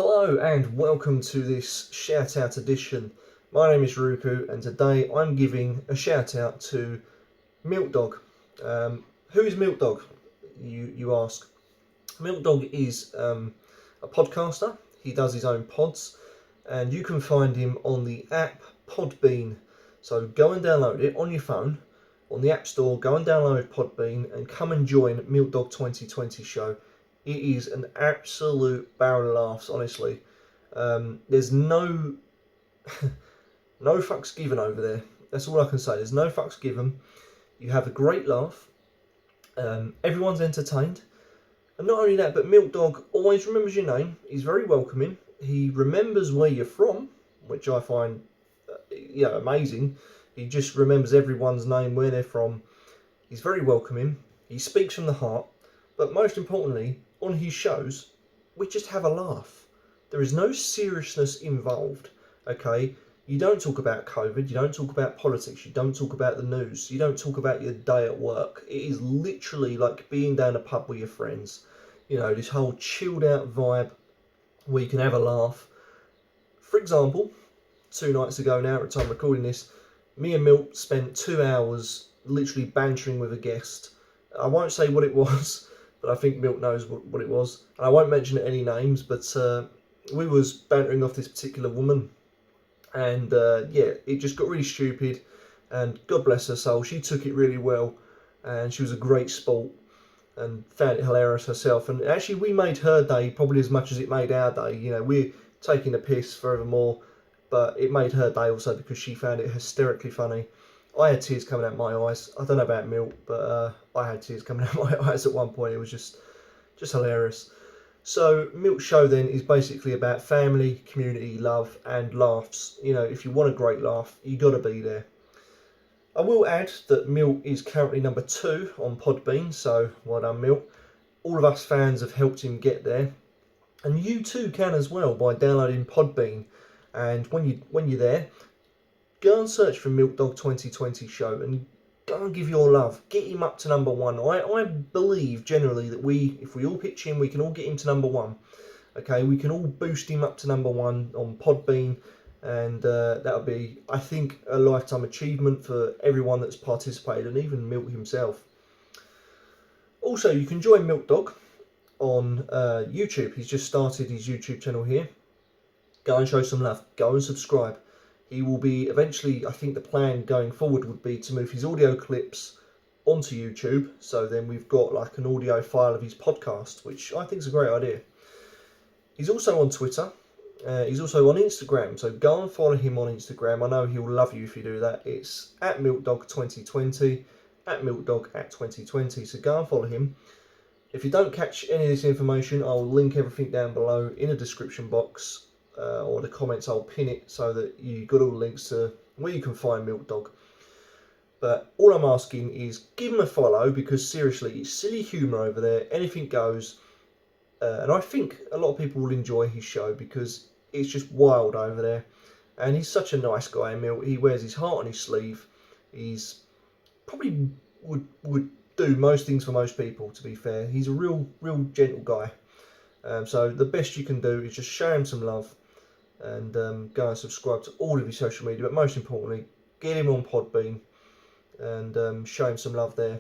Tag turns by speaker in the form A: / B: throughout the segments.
A: Hello and welcome to this shout out edition. My name is Ruku and today I'm giving a shout out to miltdog. Who is miltdog? You ask. miltdog is a podcaster. He does his own pods and you can find him on the app Podbean. So go and download it on your phone, on the App Store. Go and download Podbean and come and join miltdog 2020 show. It is an absolute barrel of laughs, honestly. There's no fucks given over there. That's all I can say. There's no fucks given. You have a great laugh. Everyone's entertained. And not only that, but miltdog always remembers your name. He's very welcoming. He remembers where you're from, which I find amazing. He just remembers everyone's name, where they're from. He's very welcoming. He speaks from the heart. But most importantly, on his shows, we just have a laugh. There is no seriousness involved, okay? You don't talk about COVID, you don't talk about politics, you don't talk about the news, you don't talk about your day at work. It is literally like being down a pub with your friends. You know, this whole chilled out vibe where you can have a laugh. For example, 2 nights ago now, at the time of recording this, me and Milt spent 2 hours literally bantering with a guest. I won't say what it was, but I think Milt knows what it was. And I won't mention any names, but we was bantering off this particular woman. And it just got really stupid. And God bless her soul, she took it really well. And she was a great sport and found it hilarious herself. And actually we made her day probably as much as it made our day. You know, we're taking the piss forevermore, but it made her day also because she found it hysterically funny. I had tears coming out my eyes. I don't know about Milt, but I had tears coming out my eyes at one point. It was just hilarious. So Milt's show then is basically about family, community, love and laughs. You know, if you want a great laugh, you got to be there. I will add that Milt is currently number 2 on Podbean, so well done Milt. All of us fans have helped him get there. And you too can as well by downloading Podbean. And when you're there, go and search for miltdog 2020 show and go and give your love. Get him up to number 1. I believe generally that if we all pitch in, we can all get him to number 1. Okay, we can all boost him up to number 1 on Podbean, and that'll be, I think, a lifetime achievement for everyone that's participated, and even Milt himself. Also, you can join miltdog on YouTube. He's just started his YouTube channel here. Go and show some love. Go and subscribe. He will be eventually, I think the plan going forward would be to move his audio clips onto YouTube. So then we've got like an audio file of his podcast, which I think is a great idea. He's also on Twitter. He's also on Instagram. So go and follow him on Instagram. I know he'll love you if you do that. It's at miltdog2020, at miltdog@2020. So go and follow him. If you don't catch any of this information, I'll link everything down below in the description box. Or the comments, I'll pin it so that you got all the links to where you can find miltdog. But all I'm asking is give him a follow, because seriously, it's silly humour over there. Anything goes. And I think a lot of people will enjoy his show because it's just wild over there. And he's such a nice guy, Milt. He wears his heart on his sleeve. He's probably would do most things for most people, to be fair. He's a real gentle guy. So the best you can do is just show him some love. And go and subscribe to all of his social media, but most importantly, get him on Podbean and show him some love there.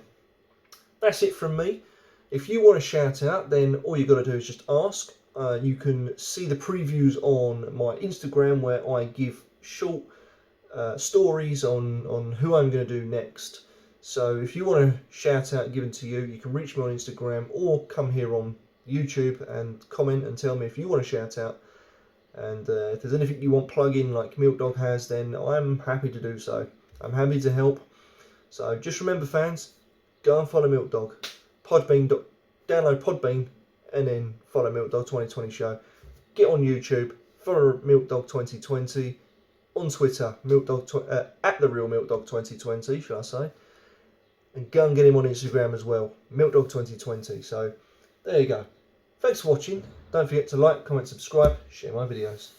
A: That's it from me. If you want to shout out, then all you got to do is just ask. You can see the previews on my Instagram, where I give short stories on who I'm going to do next. So if you want to shout out given to you, you can reach me on Instagram or come here on YouTube and comment and tell me if you want to shout out. And if there's anything you want plug in like miltdog has, then I'm happy to do so. I'm happy to help. So just remember, fans, go and follow miltdog. Podbean, download Podbean and then follow miltdog 2020 show. Get on YouTube, follow miltdog 2020. On Twitter, at the real miltdog 2020, should I say. And go and get him on Instagram as well, miltdog 2020. So there you go. Thanks for watching. Don't forget to like, comment, subscribe, share my videos.